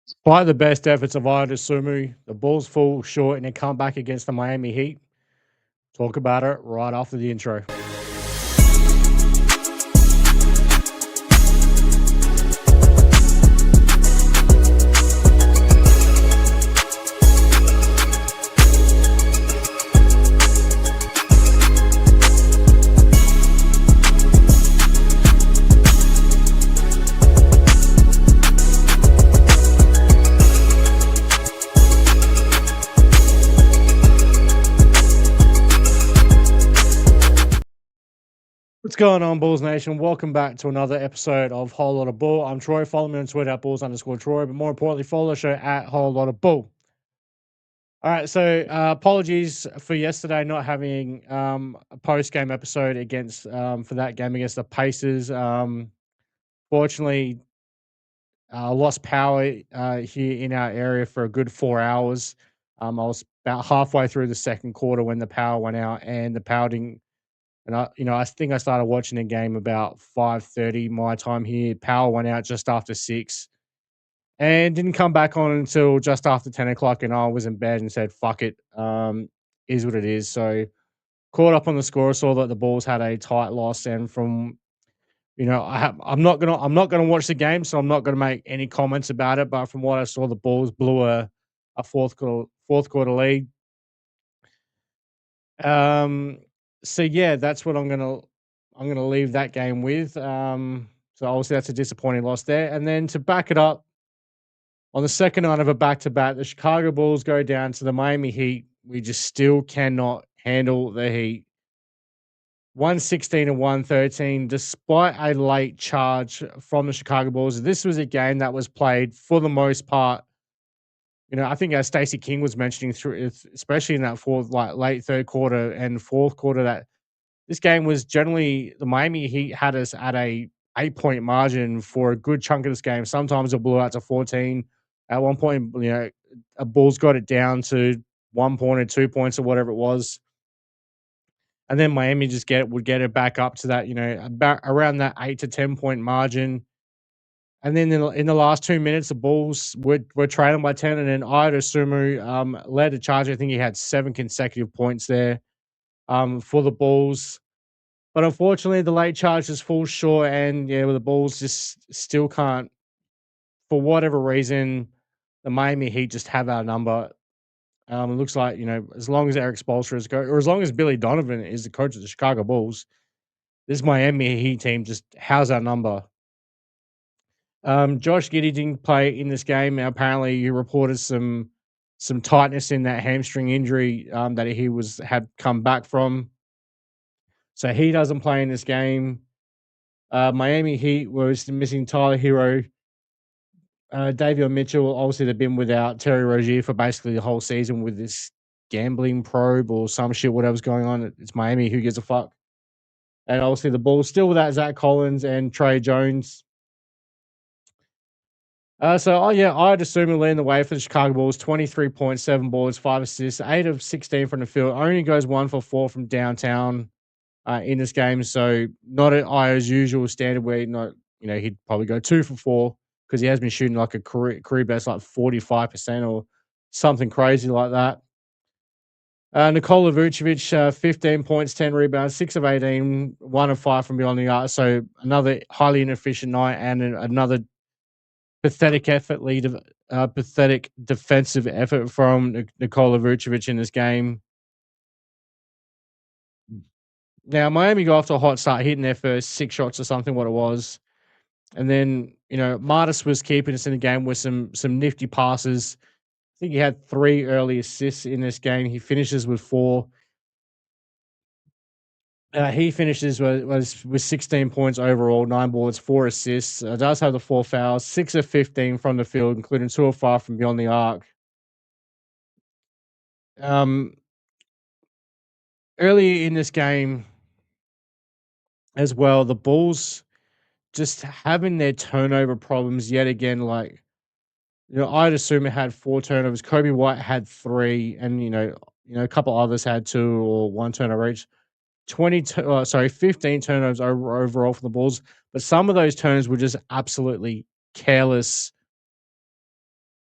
Despite the best efforts of Ida Sumu, the Bulls fall short in a comeback against the Miami Heat. Talk about it right after the intro. What's going on, Bulls Nation? Welcome back to another episode of Whole Lotta Bull. I'm Troy. Follow me on Twitter at Bulls_Troy, but more importantly, follow the show at Whole Lotta Bull. All right, so apologies for yesterday not having a post game episode against for that game against the Pacers. Fortunately, lost power here in our area for a good 4 hours. I was about halfway through the second quarter when the power went out, and the power didn't. And I think I started watching the game about 5:30 my time here. Power went out just after 6 and didn't come back on until just after 10 o'clock. And I was in bed and said, "Fuck it, is what it is." So caught up on the score, saw that the Bulls had a tight loss, and from I'm not gonna watch the game, so I'm not gonna make any comments about it. But from what I saw, the Bulls blew a fourth quarter lead. Um, so yeah, that's what I'm gonna leave that game with. So obviously that's a disappointing loss there. And then to back it up, on the second night of a back to back, the Chicago Bulls go down to the Miami Heat. We just still cannot handle the Heat. 116 and 113, despite a late charge from the Chicago Bulls. This was a game that was played for the most part. I think as Stacey King was mentioning especially in that fourth, like late third quarter and fourth quarter, that this game was generally the Miami Heat had us at a 8-point margin for a good chunk of this game. Sometimes it blew out to 14. At one point, a Bulls got it down to 1 point or 2 points or whatever it was. And then Miami would get it back up to that, about around that 8 to 10 point margin. And then in the last 2 minutes, the Bulls were trailing by 10, and then Ida Sumu led the charge. I think he had 7 consecutive points there for the Bulls. But unfortunately, the late charge just falls short, and yeah, well, the Bulls just still can't, for whatever reason, the Miami Heat just have our number. It looks like, as long as Eric Spoelstra is or as long as Billy Donovan is the coach of the Chicago Bulls, this Miami Heat team just has our number. Josh Giddey didn't play in this game. Apparently, he reported some tightness in that hamstring injury that had come back from. So he doesn't play in this game. Miami Heat was missing Tyler Hero, Davion Mitchell. Obviously, they've been without Terry Rozier for basically the whole season with this gambling probe or some shit, whatever's going on. It's Miami. Who gives a fuck? And obviously, the Bulls still without Zach Collins and Trey Jones. I'd assume leading the way for the Chicago Bulls, 23.7 boards, 5 assists, 8 of 16 from the field. Only goes 1 for 4 from downtown in this game. So not at Io's usual standard where he'd probably go 2 for 4 because he has been shooting like a career best, like 45% or something crazy like that. Nikola Vucevic, 15 points, 10 rebounds, 6 of 18, 1 of 5 from beyond the arc. So another highly inefficient night and another pathetic pathetic defensive effort from Nikola Vucevic in this game. Now, Miami got off to a hot start, hitting their first 6 shots or something, what it was. And then, Martis was keeping us in the game with some nifty passes. I think he had 3 early assists in this game. He finishes with 4. He finishes with 16 points overall, 9 boards, 4 assists. Does have the 4 fouls, 6 of 15 from the field, including 2 of 5 from beyond the arc. Early in this game as well, the Bulls just having their turnover problems yet again. Like, I'd assume it had 4 turnovers. Kobe White had 3, and a couple others had 2 or 1 turnover each. 15 turnovers overall for the Bulls, but some of those turns were just absolutely careless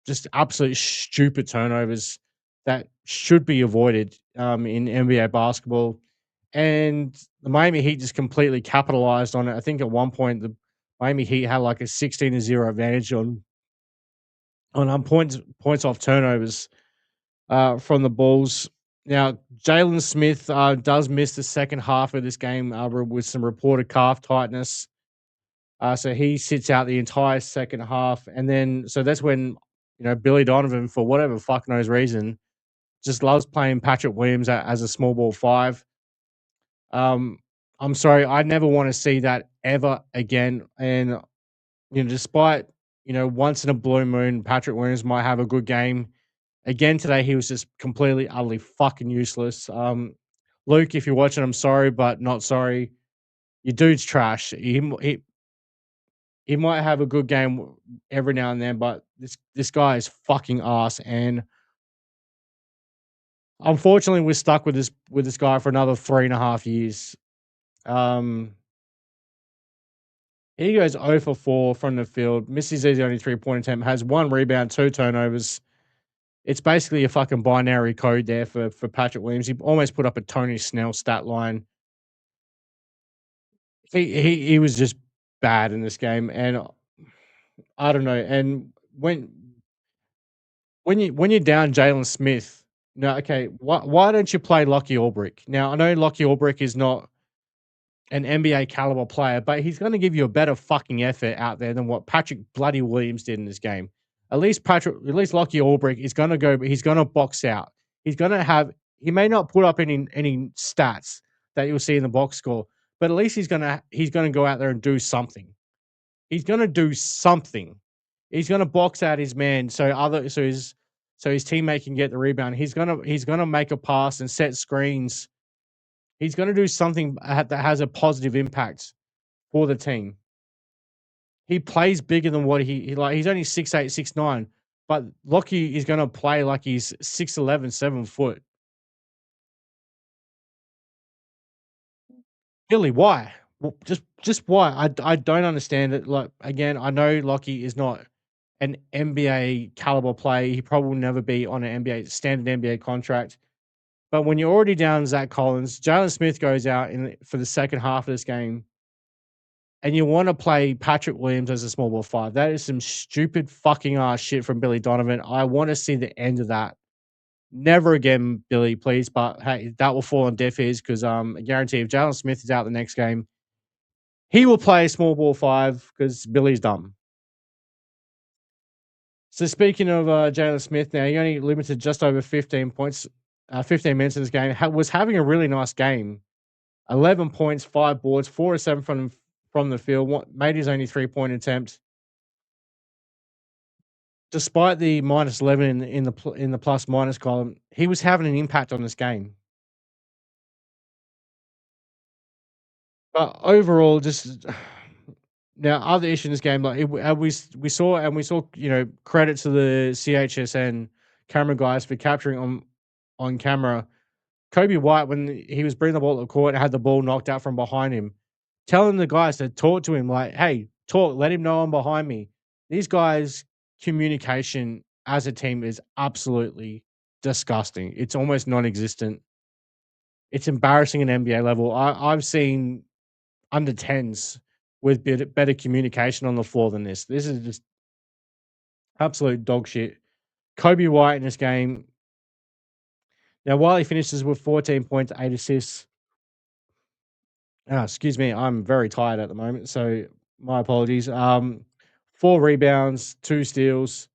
just absolute stupid turnovers that should be avoided in NBA basketball. And the Miami Heat just completely capitalized on it. I think at one point the Miami Heat had like a 16-0 advantage on points off turnovers from the Bulls. Now, Jalen Smith does miss the second half of this game with some reported calf tightness. So he sits out the entire second half. And then, so that's when, Billy Donovan, for whatever fuck knows reason, just loves playing Patrick Williams as a small ball five. Um, I'm sorry, I never want to see that ever again. And, despite, once in a blue moon, Patrick Williams might have a good game. Again today, he was just completely, utterly fucking useless. Luke, if you're watching, I'm sorry, but not sorry. Your dude's trash. He might have a good game every now and then, but this guy is fucking ass. And unfortunately, we're stuck with this guy for another 3.5 years. Um, he goes 0 for 4 from the field, misses his only 3-point attempt, has 1 rebound, 2 turnovers. It's basically a fucking binary code there for Patrick Williams. He almost put up a Tony Snell stat line. He was just bad in this game, and I don't know. And when you're down Jalen Smith, no, okay, why don't you play Lockie Ulbrich? Now I know Lockie Ulbrich is not an NBA caliber player, but he's going to give you a better fucking effort out there than what Patrick bloody Williams did in this game. At least Lockie Ulbrich is going to go, but he's going to box out. He's going to have. He may not put up any stats that you'll see in the box score, but at least he's gonna go out there and do something. He's gonna do something. He's gonna box out his man so his teammate can get the rebound. He's gonna make a pass and set screens. He's gonna do something that has a positive impact for the team. He plays bigger than what like. He's only 6'8", 6'9", but Lockie is gonna play like he's 6'11", 7 foot. Really, why? Just why? I don't understand it. Like, again, I know Lockie is not an NBA caliber player. He probably will never be on an standard NBA contract. But when you're already down Zach Collins, Jalen Smith goes out for the second half of this game, and you want to play Patrick Williams as a small ball five. That is some stupid fucking ass shit from Billy Donovan. I want to see the end of that. Never again, Billy, please. But hey, that will fall on deaf ears because I guarantee if Jalen Smith is out the next game, he will play small ball five because Billy's dumb. So speaking of Jalen Smith, now he only limited just over 15 points, 15 minutes in this game. Was having a really nice game. 11 points, 5 boards, 4 of 7 from the field. Made his only 3-point attempt. Despite the minus 11 in the plus minus column, he was having an impact on this game. But overall, just now other issue in this game, like we saw credit to the CHSN camera guys for capturing on camera Kobe White when he was bringing the ball to the court and had the ball knocked out from behind him, telling the guys to talk to him like, "Hey, talk, let him know I'm behind me." These guys' communication as a team is absolutely disgusting. It's almost non-existent. It's embarrassing at NBA level. I've seen under 10s with better communication on the floor than this. This is just absolute dog shit. Kobe White in this game. Now, while he finishes with 14 points, 8 assists. Excuse me, I'm very tired at the moment, so my apologies. 4 rebounds, 2 steals.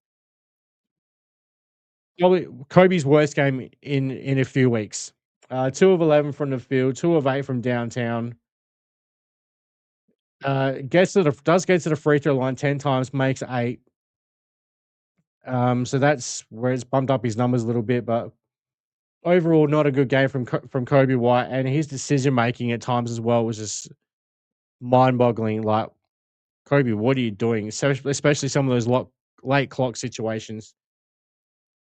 Probably Kobe's worst game in a few weeks. 2 of 11 from the field, 2 of 8 from downtown. Does get to the free throw line 10 times, makes 8. So that's where it's bumped up his numbers a little bit, but overall, not a good game from Kobe White, and his decision making at times as well was just mind boggling. Like, Kobe, what are you doing? Especially some of those late clock situations,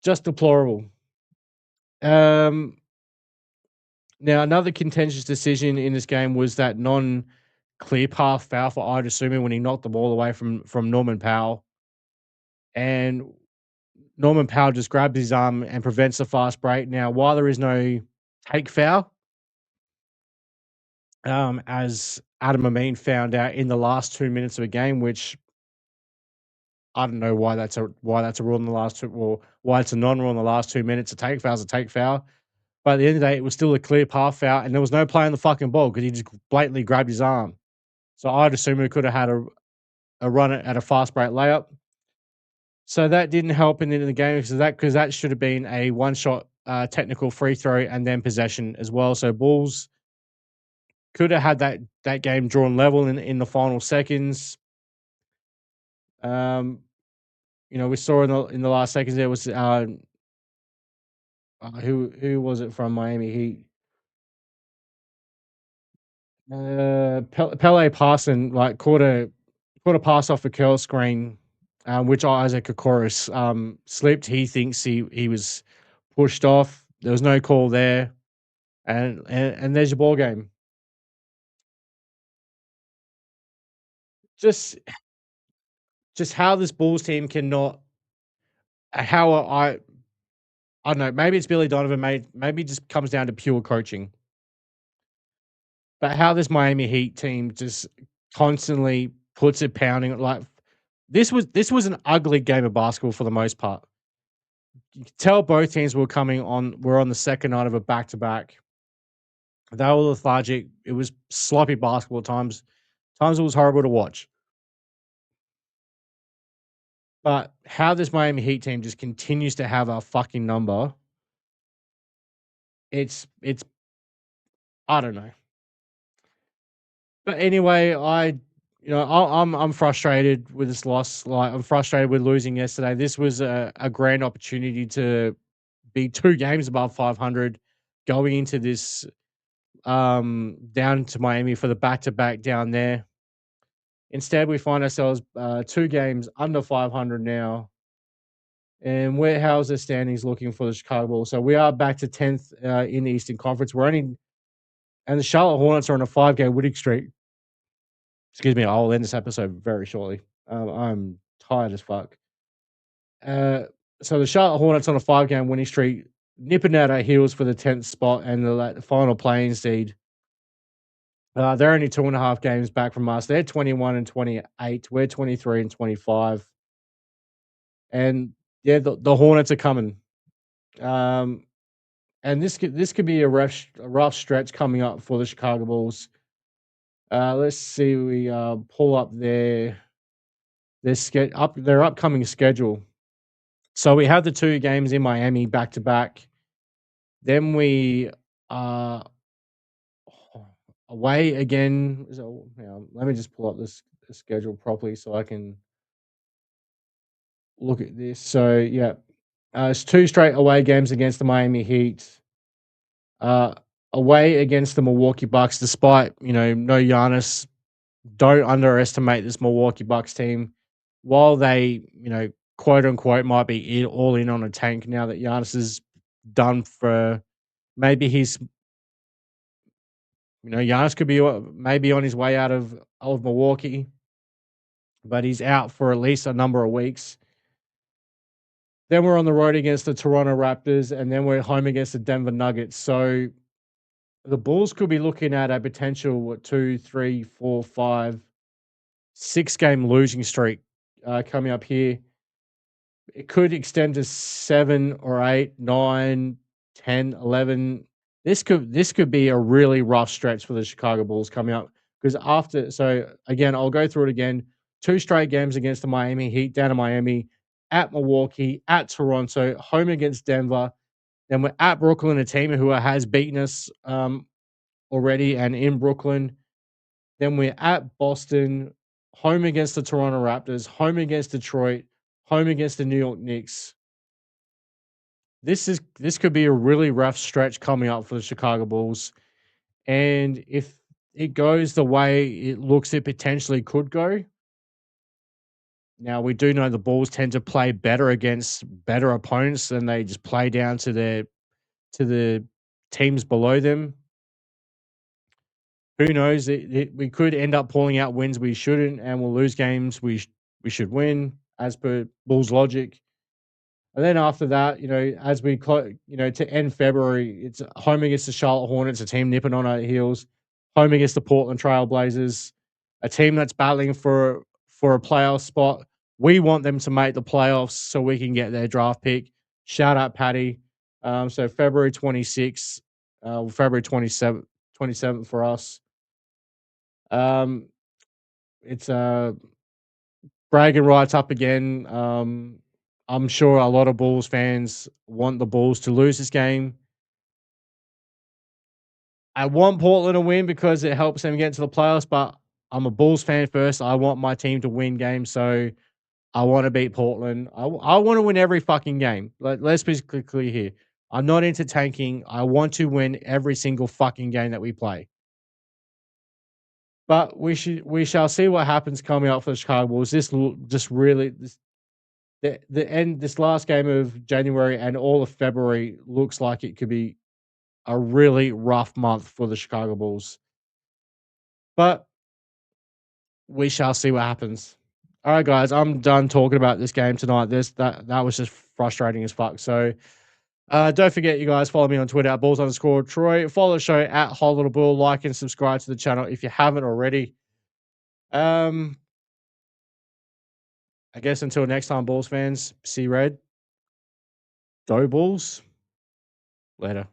just deplorable. Um, Now another contentious decision in this game was that non-clear path foul for Ida Sumi when he knocked the ball away from Norman Powell, and Norman Powell just grabs his arm and prevents the fast break. Now, while there is no take foul, as Adam Amin found out in the last 2 minutes of a game, which I don't know why that's a rule in the last two, or why it's a non-rule in the last 2 minutes. A take foul is a take foul. But at the end of the day, it was still a clear path foul, and there was no play on the fucking ball because he just blatantly grabbed his arm. So I'd assume we could have had a run at a fast break layup. So that didn't help in the end of the game because that should have been a one shot technical free throw and then possession as well. So Bulls could have had that game drawn level in the final seconds. Um, we saw in the last seconds there was who was it from Miami Heat? Pele passing like caught a pass off a curl screen, which Isaac Okoris slipped. He thinks he was pushed off. There was no call there, and there's your ball game. Just just how this Bulls team cannot. How I don't know. Maybe it's Billy Donovan. Maybe it just comes down to pure coaching. But how this Miami Heat team just constantly puts it pounding like this was an ugly game of basketball for the most part. You could tell both teams were on the second night of a back to back. They were lethargic. It was sloppy basketball at times. Times it was horrible to watch. But how this Miami Heat team just continues to have a fucking number, it's I don't know. But anyway, I'm frustrated with this loss. Like I'm frustrated with losing yesterday. This was a grand opportunity to be 2 games above 500 going into this down to Miami for the back to back down there. Instead, we find ourselves 2 games under 500 now. And how's the standings looking for the Chicago Bulls? So we are back to 10th in the Eastern Conference. And the Charlotte Hornets are on a 5 game winning streak. Excuse me, I'll end this episode very shortly. I'm tired as fuck. Uh, so the Charlotte Hornets on a 5 game winning streak, nipping at our heels for the 10th spot and the final playing seed. They're only 2.5 games back from us. They're 21 and 28. We're 23 and 25. And yeah, the Hornets are coming. Um, and this could be a rough stretch coming up for the Chicago Bulls. Let's see. We pull up their upcoming schedule. So we have the 2 games in Miami back to back. Then we are away again. So let me just pull up this schedule properly so I can look at this. So yeah, it's 2 straight away games against the Miami Heat. Uh, Away against the Milwaukee Bucks, despite no Giannis. Don't underestimate this Milwaukee Bucks team. While they quote unquote might be all in on a tank now that Giannis is done for. Maybe Giannis could be maybe on his way out of Milwaukee, but he's out for at least a number of weeks. Then we're on the road against the Toronto Raptors, and then we're home against the Denver Nuggets. So the Bulls could be looking at a potential 2, 3, 4, 5, 6 game losing streak coming up here. It could extend to 7 or 8, 9, 10, 11. This could be a really rough stretch for the Chicago Bulls coming up because again, I'll go through it again. 2 straight games against the Miami Heat, down to Miami, at Milwaukee, at Toronto, home against Denver. Then we're at Brooklyn, a team who has beaten us already, and in Brooklyn. Then we're at Boston, home against the Toronto Raptors, home against Detroit, home against the New York Knicks. This could be a really rough stretch coming up for the Chicago Bulls. And if it goes the way it looks it potentially could go, now we do know the Bulls tend to play better against better opponents than they just play down to the teams below them. Who knows? We could end up pulling out wins we shouldn't, and we'll lose games we should win as per Bulls logic. And then after that, as we to end February, it's home against the Charlotte Hornets, a team nipping on our heels. Home against the Portland Trail Blazers, a team that's battling for a playoff spot. We want them to make the playoffs so we can get their draft pick. Shout out Patty. So February 26th, February 27th for us. Um, it's bragging rights up again. I'm sure a lot of Bulls fans want the Bulls to lose this game. I want Portland to win because it helps them get into the playoffs, but I'm a Bulls fan first. I want my team to win games, so I want to beat Portland. I want to win every fucking game. Let's be clear here. I'm not into tanking. I want to win every single fucking game that we play. But we shall see what happens coming up for the Chicago Bulls. Just really the end. This last game of January and all of February looks like it could be a really rough month for the Chicago Bulls. But we shall see what happens. All right, guys, I'm done talking about this game tonight. That was just frustrating as fuck. So don't forget, you guys, follow me on Twitter at Bulls_Troy. Follow the show at Whole Lotta Bull. Like and subscribe to the channel if you haven't already. I guess until next time, Bulls fans, see red. Go Bulls. Later.